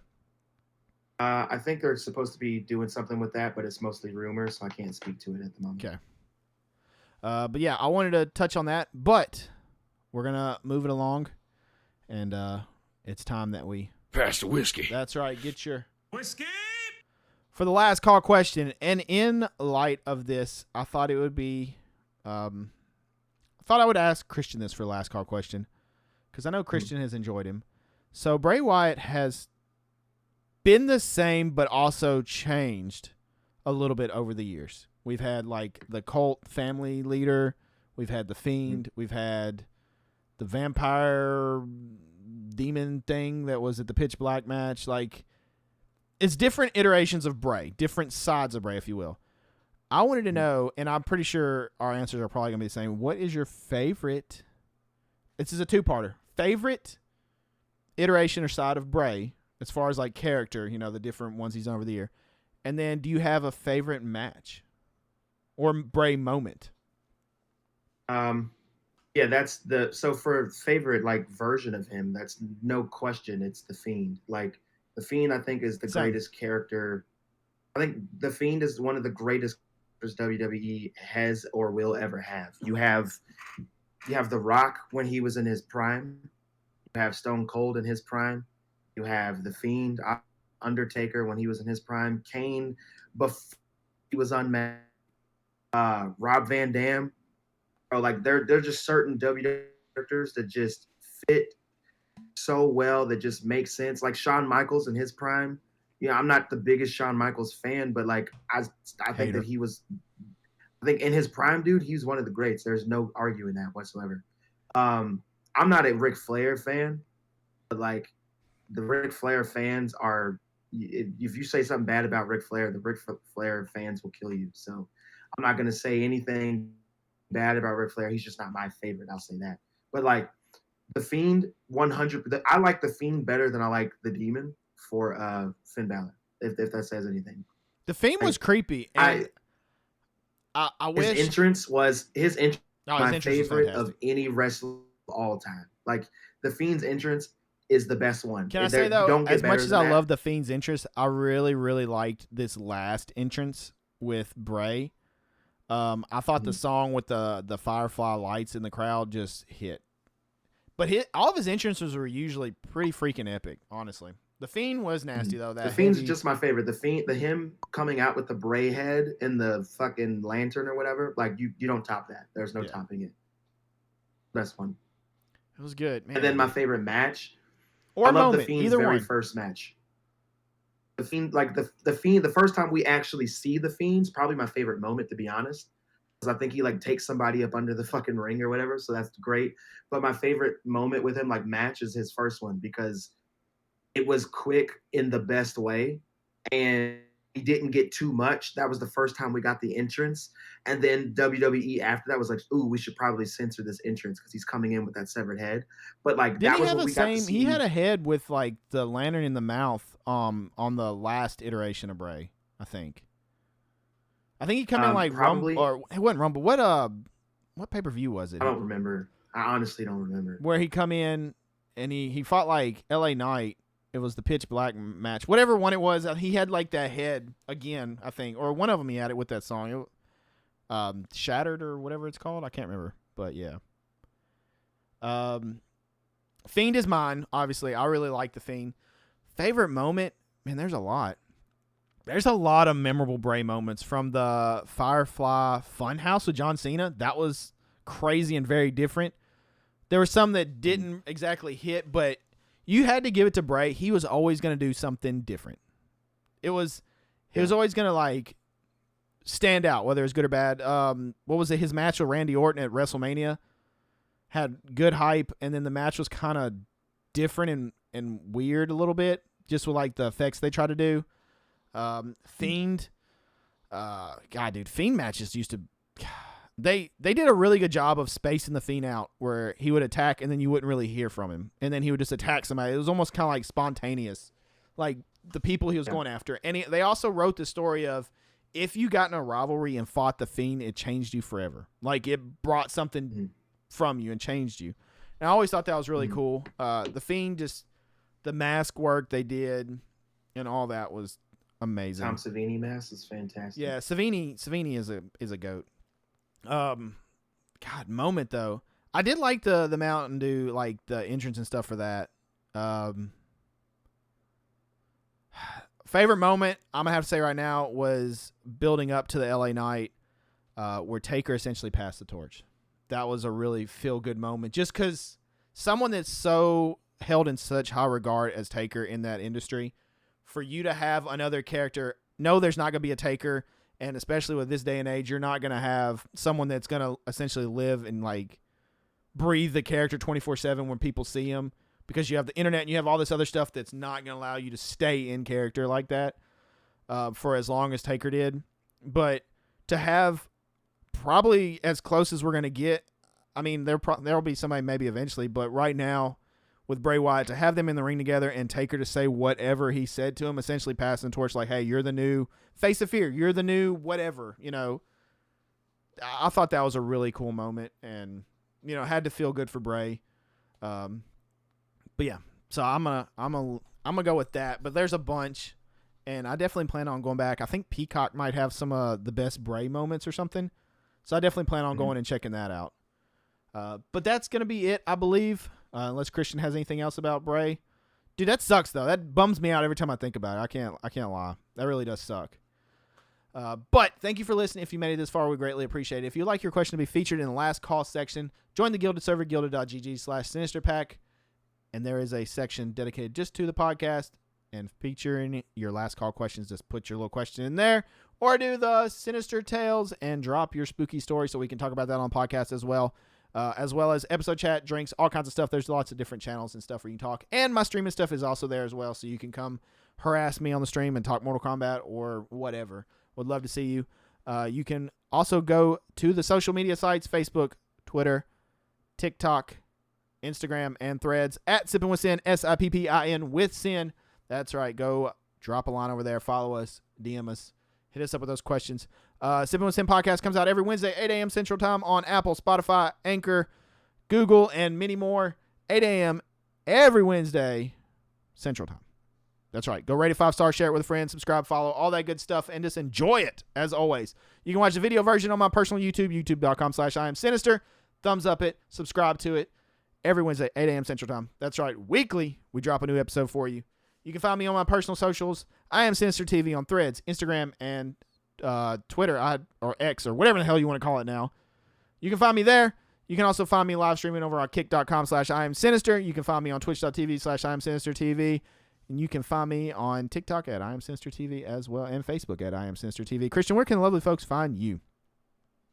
I think they're supposed to be doing something with that, but it's mostly rumors, so I can't speak to it at the moment. Okay. But yeah, I wanted to touch on that, but we're gonna move it along, and it's time that we pass the whiskey. That's right. Get your whiskey for the last call question. And in light of this, I thought it would be, I thought I would ask Christian this for the last call question, because I know Christian has enjoyed him. So Bray Wyatt has been the same, but also changed a little bit over the years. We've had like the cult family leader. We've had the Fiend. We've had the vampire demon thing that was at the Pitch Black match. Like, it's different iterations of Bray, different sides of Bray, if you will. I wanted to know, and I'm pretty sure our answers are probably going to be the same. What is your favorite? This is a two-parter. Favorite iteration or side of Bray, as far as like character, the different ones he's done over the year. And then do you have a favorite match or Bray moment? Yeah, so for favorite like version of him, that's no question. It's the Fiend. Like the Fiend, I think is the greatest character. I think the Fiend is one of the greatest WWE has or will ever have. You have The Rock when he was in his prime. You have Stone Cold in his prime. You have the Fiend, Undertaker when he was in his prime. Kane before he was unmatched. Rob Van Dam. Like they're just certain WWE characters that just fit so well, that just make sense. Like Shawn Michaels in his prime. I'm not the biggest Shawn Michaels fan, but like I think that he was. I think in his prime, dude, he's one of the greats. There's no arguing that whatsoever. I'm not a Ric Flair fan, but like the Ric Flair fans are. If you say something bad about Ric Flair, the Ric Flair fans will kill you. So I'm not gonna say anything bad about Ric Flair. He's just not my favorite. I'll say that. But like the Fiend, 100. I like the Fiend better than I like the Demon for Finn Balor. If that says anything. The Fiend was creepy. And I wish his entrance was my favorite was of any wrestler of all time. Like the Fiend's entrance is the best one. Can I say though, as much as I love the Fiend's entrance, I really, really liked this last entrance with Bray. I thought the song with the Firefly lights in the crowd just hit. But all of his entrances were usually pretty freaking epic, honestly. The Fiend was nasty though. The Fiend's just my favorite. The Fiend, him coming out with the Bray head and the fucking lantern or whatever, like you don't top that. There's no topping it. Best one. It was good, man. And then my favorite match, or I love moment, the Fiend's very first match. The Fiend, like the Fiend, the first time we actually see the Fiend's probably my favorite moment, to be honest. Because I think he like takes somebody up under the fucking ring or whatever, so that's great. But my favorite moment with him, like match, is his first one because it was quick in the best way, and he didn't get too much. That was the first time we got the entrance, and then WWE after that was like, "Ooh, we should probably censor this entrance because he's coming in with that severed head." But like Didn't that was he have what the we got to same? see. He had a head with like the lantern in the mouth. On the last iteration of Bray, I think he come in like probably, Rumble, or it wasn't Rumble. What pay per view was it? I don't remember. I honestly don't remember. Where he come in and he fought like LA Knight. It was the pitch black match, whatever one it was. He had like that head again, I think, or one of them he had it with that song, Shattered or whatever it's called. I can't remember, but yeah. Fiend is mine, obviously. I really like the Fiend. Favorite moment, man, there's a lot. There's a lot of memorable Bray moments from the Firefly Funhouse with John Cena. That was crazy and very different. There were some that didn't exactly hit, but you had to give it to Bray. He was always going to do something different. He was always going to like stand out, whether it was good or bad. What was it? His match with Randy Orton at WrestleMania had good hype, and then the match was kind of different and weird a little bit, just with like the effects they try to do. Fiend, God, dude, Fiend matches used to. They did a really good job of spacing the Fiend out, where he would attack and then you wouldn't really hear from him, and then he would just attack somebody. It was almost kind of like spontaneous, like the people he was going after. And they also wrote the story of if you got in a rivalry and fought the Fiend, it changed you forever. Like it brought something from you and changed you. And I always thought that was really cool. The Fiend, just the mask work they did and all that was amazing. Tom Savini mask is fantastic. Yeah, Savini is a goat. God, moment though. I did like the Mountain Dew, like the entrance and stuff for that. Favorite moment I'm gonna have to say right now was building up to the LA Knight, where Taker essentially passed the torch. That was a really feel good moment, just because someone that's so held in such high regard as Taker in that industry, for you to have another character. No, there's not gonna be a Taker. And especially with this day and age, you're not going to have someone that's going to essentially live and like breathe the character 24/7 when people see him. because you have the internet and you have all this other stuff that's not going to allow you to stay in character like that for as long as Taker did. But to have probably as close as we're going to get, I mean, there'll be somebody maybe eventually, but right now with Bray Wyatt, to have them in the ring together and Taker to say whatever he said to him, essentially passing the torch like, hey, you're the new face of fear. You're the new whatever, you know. I thought that was a really cool moment and, you know, had to feel good for Bray. But yeah, so I'm gonna go with that, but there's a bunch and I definitely plan on going back. I think Peacock might have some of the best Bray moments or something. So I definitely plan on going and checking that out. But that's going to be it, I believe. Unless Christian has anything else about Bray. Dude, that sucks though. That bums me out every time I think about it. I can't lie. That really does suck. But thank you for listening. If you made it this far, we greatly appreciate it. If you'd like your question to be featured in the last call section, join the Gilded server, gilded.gg/Sinister Pack. And there is a section dedicated just to the podcast and featuring your last call questions. Just put your little question in there or do the Sinister Tales and drop your spooky story so we can talk about that on podcast as well as episode chat, drinks, all kinds of stuff. There's lots of different channels and stuff where you can talk. And my streaming stuff is also there as well, so you can come harass me on the stream and talk Mortal Kombat or whatever. Would love to see you. You can also go to the social media sites, Facebook, Twitter, TikTok, Instagram, and Threads at Sippin With Sin, Sippin with Sin. That's right. Go drop a line over there. Follow us. DM us. Hit us up with those questions. Sippin With Sin podcast comes out every Wednesday, 8 a.m. Central Time on Apple, Spotify, Anchor, Google, and many more. 8 a.m. every Wednesday, Central Time. That's right. Go rate it 5-star, share it with a friend, subscribe, follow, all that good stuff, and just enjoy it, as always. You can watch the video version on my personal YouTube, youtube.com/IamSinister. Thumbs up it. Subscribe to it. Every Wednesday, 8 a.m. Central Time. That's right. Weekly, we drop a new episode for you. You can find me on my personal socials. I am Sinister TV on Threads, Instagram, and Twitter, or X, or whatever the hell you want to call it now. You can find me there. You can also find me live streaming over on kick.com/IamSinister. You can find me on twitch.tv/IamSinisterTV. And you can find me on TikTok at IamSinisterTV as well, and Facebook at IamSinisterTV. Christian, where can the lovely folks find you?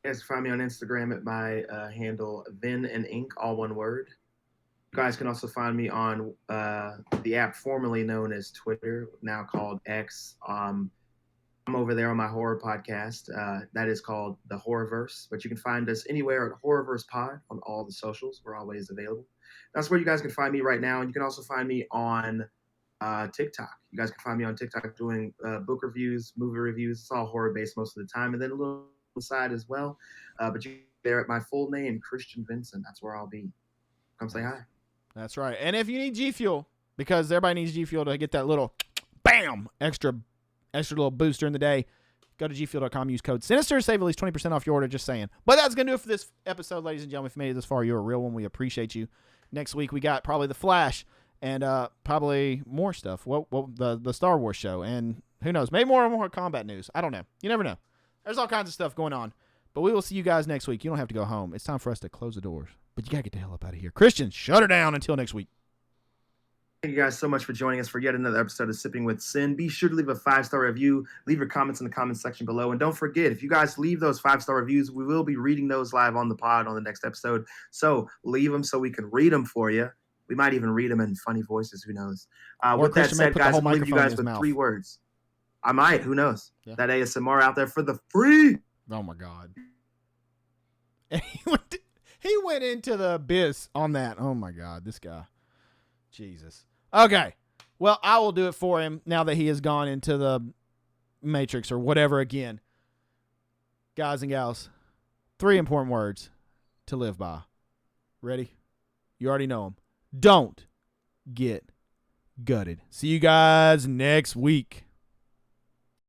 You guys can find me on Instagram at my handle, Vin and Ink, all one word. You guys can also find me on the app formerly known as Twitter, now called X. I'm over there on my horror podcast. That is called The Horrorverse. But you can find us anywhere at Horrorverse Pod on all the socials. We're always available. That's where you guys can find me right now. And you can also find me on TikTok. You guys can find me on TikTok doing book reviews, movie reviews. It's all horror-based most of the time. And then a little side as well. But you there at my full name, Christian Vincent. That's where I'll be. Come say hi. That's right. And if you need G Fuel, because everybody needs G Fuel to get that little bam extra little booster in the day, go to gfuel.com, use code Sinister, save at least 20% off your order, just saying. But that's going to do it for this episode, ladies and gentlemen. If you made it this far, you're a real one. We appreciate you. Next week, we got probably The Flash and probably more stuff. Well, the Star Wars show. And who knows, maybe more combat news. I don't know. You never know. There's all kinds of stuff going on. But we will see you guys next week. You don't have to go home. It's time for us to close the doors. But you got to get the hell up out of here. Christian, shut her down until next week. Thank you guys so much for joining us for yet another episode of Sipping with Sin. Be sure to leave a 5-star review. Leave your comments in the comments section below. And don't forget, if you guys leave those 5-star reviews, we will be reading those live on the pod on the next episode. So leave them so we can read them for you. We might even read them in funny voices. Who knows? With that said, guys, I'll leave you guys with 3 words. I might. Who knows? Yeah. That ASMR out there for the free. Oh, my God. And he went into the abyss on that. Oh, my God. This guy. Jesus. Okay. Well, I will do it for him now that he has gone into the Matrix or whatever again. Guys and gals, 3 important words to live by. Ready? You already know them. Don't get gutted. See you guys next week.